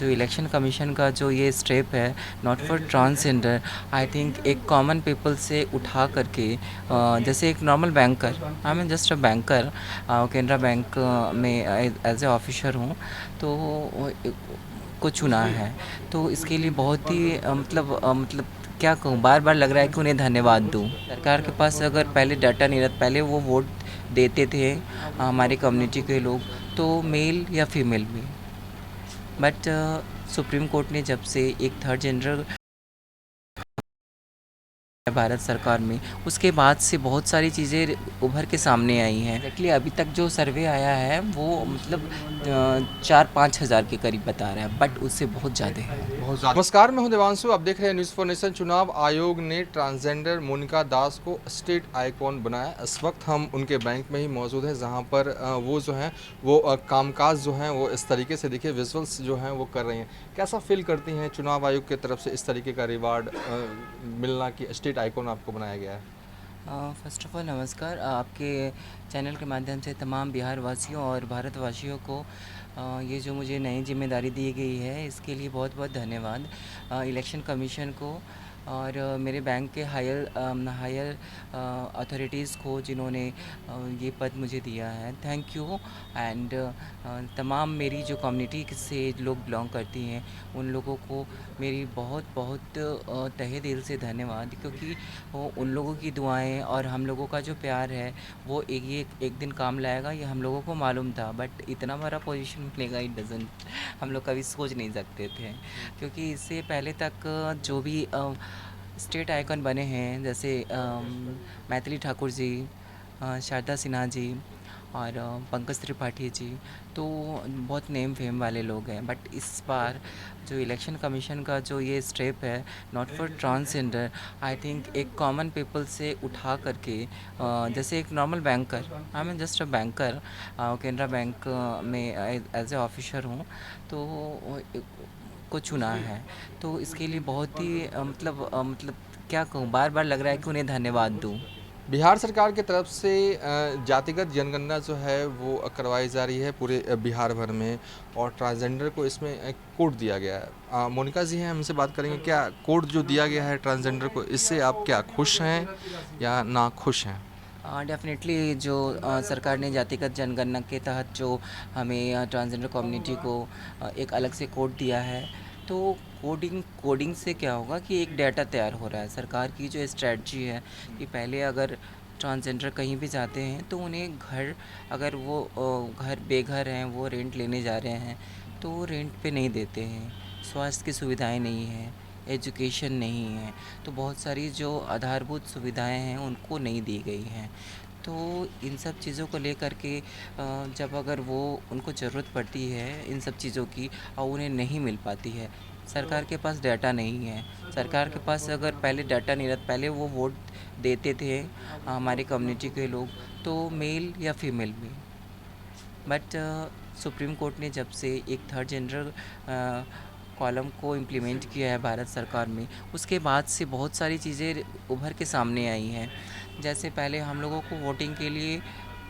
जो election commission का जो ये स्टेप है not for transgender, I think एक कॉमन पीपल से उठा करके जैसे एक normal banker, I am just a banker, Canara bank में एज ए ऑफिसर हूँ, तो को चुना है। तो इसके लिए बहुत ही मतलब क्या कहूँ, बार बार लग रहा है कि उन्हें धन्यवाद दूँ। सरकार के पास अगर पहले डाटा नहीं रहता, पहले वो वोट देते थे हमारे कम्युनिटी के लोग, तो मेल या फीमेल भी, बट सुप्रीम कोर्ट ने जब से एक थर्ड जेंडर भारत सरकार में, उसके बाद से बहुत सारी चीज़ें उभर के सामने आई हैं। एक्चुअली अभी तक जो सर्वे आया है वो मतलब 4-5 हज़ार के करीब बता रहा है, बट उससे बहुत ज़्यादा है। बहुत ज़्यादा। नमस्कार, मैं हूं देवांशु। आप देख रहे हैं न्यूज़ फॉर नेशन। चुनाव आयोग ने ट्रांसजेंडर मोनिका दास को स्टेट आइकॉन बनाया। इस वक्त हम उनके बैंक में ही मौजूद हैं, जहां पर वो जो हैं वो कामकाज जो हैं वो इस तरीके से देखिए विजुअल्स जो हैं वो कर रही हैं। कैसा फील करती हैं चुनाव आयोग की तरफ से इस तरीके का रिवार्ड मिलना कि स्टेट आइकॉन आपको बनाया गया है? फ़र्स्ट ऑफ़ ऑल नमस्कार। आपके चैनल के माध्यम से तमाम बिहार वासियों और भारतवासियों को ये जो मुझे नई ज़िम्मेदारी दी गई है, इसके लिए बहुत बहुत धन्यवाद इलेक्शन कमीशन को और मेरे बैंक के हायर अथॉरिटीज़ को, जिन्होंने ये पद मुझे दिया है। Thank you. एंड तमाम मेरी जो कम्युनिटी से लोग बिलोंग करती हैं, उन लोगों को मेरी बहुत बहुत तहे दिल से धन्यवाद, क्योंकि वो उन लोगों की दुआएं और हम लोगों का जो प्यार है वो एक दिन काम लाएगा, ये हम लोगों को मालूम था, बट इतना बड़ा पोजीशन मिलेगा, इट डजंट, हम लोग कभी सोच नहीं सकते थे। क्योंकि इससे पहले तक जो भी स्टेट आइकन बने हैं, जैसे मैथिली ठाकुर जी, शारदा सिन्हा जी और पंकज त्रिपाठी जी, तो बहुत नेम फेम वाले लोग हैं, बट इस बार जो इलेक्शन कमीशन का जो ये स्टेप है not for transgender, I think एक कॉमन पीपल से उठा करके जैसे एक normal banker, I am just a banker, Canara bank में एज ए ऑफिसर हूँ, तो को चुना है। तो इसके लिए बहुत ही मतलब क्या कहूँ, बार बार लग रहा है कि उन्हें धन्यवाद दूँ। बिहार सरकार की तरफ से जातिगत जनगणना जो है वो करवाई जा रही है पूरे बिहार भर में, और ट्रांसजेंडर को इसमें एक कोड दिया गया है। मोनिका जी हैं, हमसे बात करेंगे। क्या कोड जो दिया गया है ट्रांसजेंडर को, इससे आप क्या खुश हैं या ना खुश हैं? डेफ़िनेटली जो सरकार ने जातिगत जनगणना के तहत जो हमें ट्रांसजेंडर कम्युनिटी को एक अलग से कोड दिया है, तो कोडिंग से क्या होगा कि एक डाटा तैयार हो रहा है। सरकार की जो स्ट्रेटजी है कि पहले अगर ट्रांसजेंडर कहीं भी जाते हैं तो उन्हें घर, अगर वो घर बेघर हैं, वो रेंट लेने जा रहे हैं, तो वो रेंट पे नहीं देते हैं। स्वास्थ्य की सुविधाएं नहीं हैं, एजुकेशन नहीं है, तो बहुत सारी जो आधारभूत सुविधाएं हैं उनको नहीं दी गई हैं। तो इन सब चीज़ों को लेकर के जब अगर वो उनको ज़रूरत पड़ती है इन सब चीज़ों की और उन्हें नहीं मिल पाती है, सरकार के पास डाटा नहीं है। सरकार के पास अगर पहले डाटा नहीं रहता, पहले वो वोट देते थे हमारे कम्युनिटी के लोग, तो मेल या फीमेल भी, बट सुप्रीम कोर्ट ने जब से एक थर्ड जेंडर कॉलम को इम्प्लीमेंट किया है भारत सरकार में, उसके बाद से बहुत सारी चीज़ें उभर के सामने आई हैं। जैसे पहले हम लोगों को वोटिंग के लिए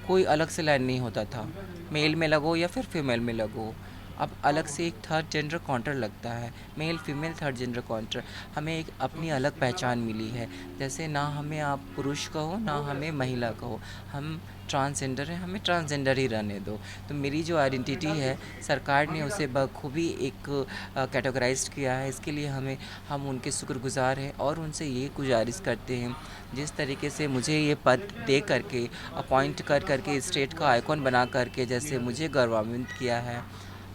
कोई अलग से लाइन नहीं होता था, मेल में लगो या फिर फीमेल में लगो। अब अलग से एक थर्ड जेंडर काउंटर लगता है, male female third gender counter. हमें एक अपनी अलग पहचान मिली है, जैसे ना हमें आप पुरुष कहो ना हमें महिला कहो, हम ट्रांसजेंडर हैं, हमें ट्रांसजेंडर ही रहने दो। तो मेरी जो आइडेंटिटी है, सरकार ने उसे बखूबी एक कैटेगराइज्ड किया है। इसके लिए हम उनके शुक्रगुजार हैं और उनसे ये गुजारिश करते हैं, जिस तरीके से मुझे ये पद दे करके, अपॉइंट कर करके, स्टेट का आइकॉन बना करके जैसे मुझे गौरवान्वित किया है,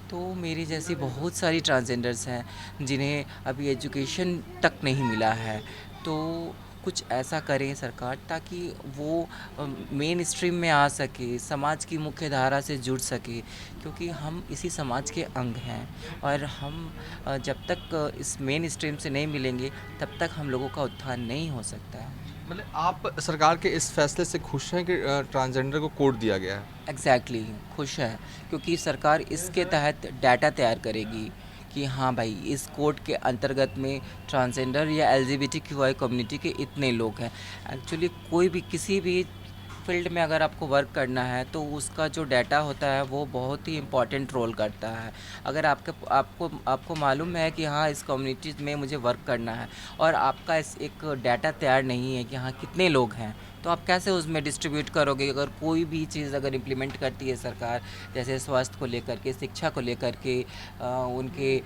तो मेरी जैसी बहुत सारी ट्रांसजेंडर्स हैं जिन्हें अभी एजुकेशन तक नहीं मिला है। तो कुछ ऐसा करें सरकार, ताकि वो मेन स्ट्रीम में आ सके, समाज की मुख्य धारा से जुड़ सके, क्योंकि हम इसी समाज के अंग हैं। और हम जब तक इस मेन स्ट्रीम से नहीं मिलेंगे, तब तक हम लोगों का उत्थान नहीं हो सकता है। मतलब आप सरकार के इस फैसले से खुश हैं कि ट्रांसजेंडर को कोड दिया गया है? एग्जैक्टली खुश है, क्योंकि सरकार इसके तहत डाटा तैयार करेगी कि हाँ भाई, इस कोड के अंतर्गत में ट्रांसजेंडर या एलजीबीटीक्यूआई कम्युनिटी के इतने लोग हैं। एक्चुअली कोई भी किसी भी फील्ड में अगर आपको वर्क करना है तो उसका जो डाटा होता है वो बहुत ही इम्पोर्टेंट रोल करता है। अगर आपको आपको मालूम है कि हाँ, इस कम्युनिटी में मुझे वर्क करना है और आपका इस एक डाटा तैयार नहीं है कि हाँ कितने लोग हैं, तो आप कैसे उसमें डिस्ट्रीब्यूट करोगे? अगर कोई भी चीज़ अगर इम्प्लीमेंट करती है सरकार, जैसे स्वास्थ्य को लेकर के, शिक्षा को लेकर के, उनके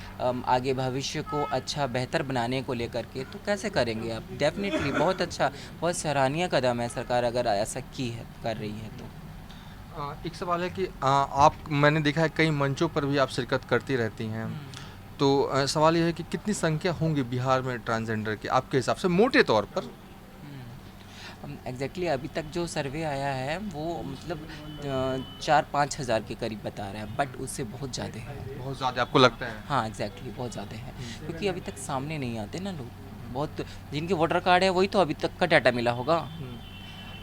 आगे भविष्य को अच्छा बेहतर बनाने को लेकर के, तो कैसे करेंगे आप? डेफ़िनेटली बहुत अच्छा, बहुत सराहनीय कदम है सरकार अगर ऐसा की है, कर रही है तो। एक सवाल है कि आप मैंने देखा है कई मंचों पर भी आप शिरकत करती रहती हैं। तो सवाल ये है कि कितनी संख्या होंगी बिहार में ट्रांसजेंडर की आपके हिसाब से मोटे तौर पर? एग्जैक्टली अभी तक जो सर्वे आया है वो मतलब 4-5 हज़ार के करीब बता रहा है, बट उससे बहुत ज़्यादा है। बहुत ज़्यादा आपको लगता है? हाँ, एग्जैक्टली बहुत ज़्यादा है, क्योंकि अभी तक सामने नहीं आते ना लोग। बहुत जिनके वोटर कार्ड है वही तो अभी तक का डाटा मिला होगा।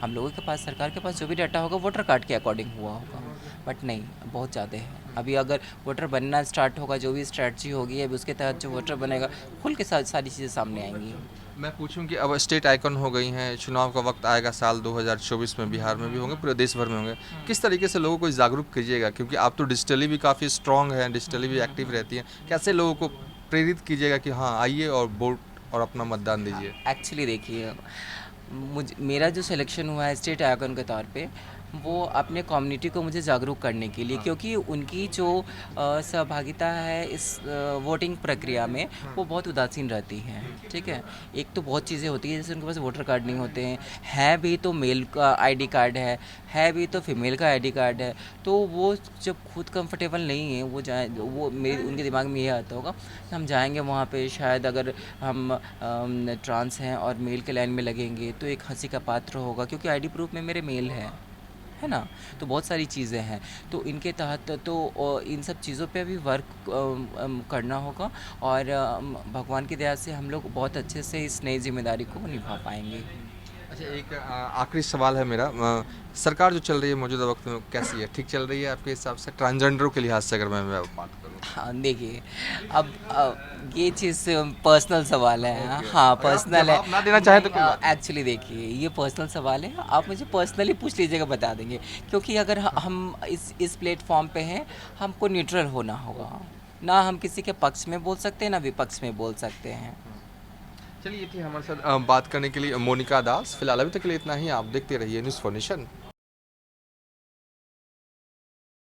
हम लोगों के पास, सरकार के पास जो भी डाटा होगा वोटर कार्ड के अकॉर्डिंग हुआ होगा, बट नहीं, बहुत ज़्यादा है। अभी अगर वोटर बनना स्टार्ट होगा, जो भी स्ट्रैटेजी होगी अभी उसके तहत जो वोटर बनेगा, खुल के साथ सारी चीज़ें सामने आएंगी। मैं पूछूं कि अब स्टेट आइकन हो गई हैं, चुनाव का वक्त आएगा साल 2024 में, बिहार में भी होंगे, पूरे देश भर में होंगे। किस तरीके से लोगों को जागरूक कीजिएगा, क्योंकि आप तो डिजिटली भी काफ़ी स्ट्रांग हैं, डिजिटली भी एक्टिव रहती हैं, कैसे लोगों को प्रेरित कीजिएगा कि हाँ आइए और वोट और अपना मतदान दीजिए? एक्चुअली देखिए, मेरा जो सिलेक्शन हुआ है स्टेट आइकॉन के तौर पे, वो अपने कम्युनिटी को मुझे जागरूक करने के लिए, क्योंकि उनकी जो सहभागिता है इस वोटिंग प्रक्रिया में वो बहुत उदासीन रहती हैं। ठीक है, एक तो बहुत चीज़ें होती हैं, जैसे उनके पास वोटर कार्ड नहीं होते हैं, है भी तो मेल का आईडी कार्ड है भी तो फीमेल का आईडी कार्ड है, तो वो जब खुद कंफर्टेबल नहीं है, वो जाए, वो मेरे उनके दिमाग में ये आता होगा कि हम जाएंगे वहाँ पे, शायद अगर हम ट्रांस हैं और मेल के लाइन में लगेंगे तो एक हंसी का पात्र होगा, क्योंकि आईडी प्रूफ में मेरे मेल है ना। तो बहुत सारी चीज़ें हैं, तो इनके तहत तो इन सब चीज़ों पे भी वर्क करना होगा, और भगवान की दया से हम लोग बहुत अच्छे से इस नई जिम्मेदारी को निभा पाएंगे। अच्छा, एक आखिरी सवाल है मेरा। सरकार जो चल रही है मौजूदा वक्त में कैसी है, ठीक चल रही है आपके हिसाब से ट्रांसजेंडरों के लिहाज से, अगर मैं बात करूँ? हाँ, देखिए, अब ये चीज़ पर्सनल सवाल है। हाँ, अगर आप पर्सनल है। जवाब ना देना चाहें तो कोई बात नहीं। एक्चुअली देखिए, ये पर्सनल सवाल है, आप मुझे पर्सनली पूछ लीजिएगा, बता देंगे, क्योंकि अगर हम इस प्लेटफॉर्म पे हैं, हमको न्यूट्रल होना होगा, ना हम किसी के पक्ष में बोल सकते हैं ना विपक्ष में बोल सकते हैं। चलिए, ये थी हमारे साथ बात करने के लिए मोनिका दास। फिलहाल अभी तक के लिए इतना ही। आप देखते रहिए न्यूज़ फॉर नेशन।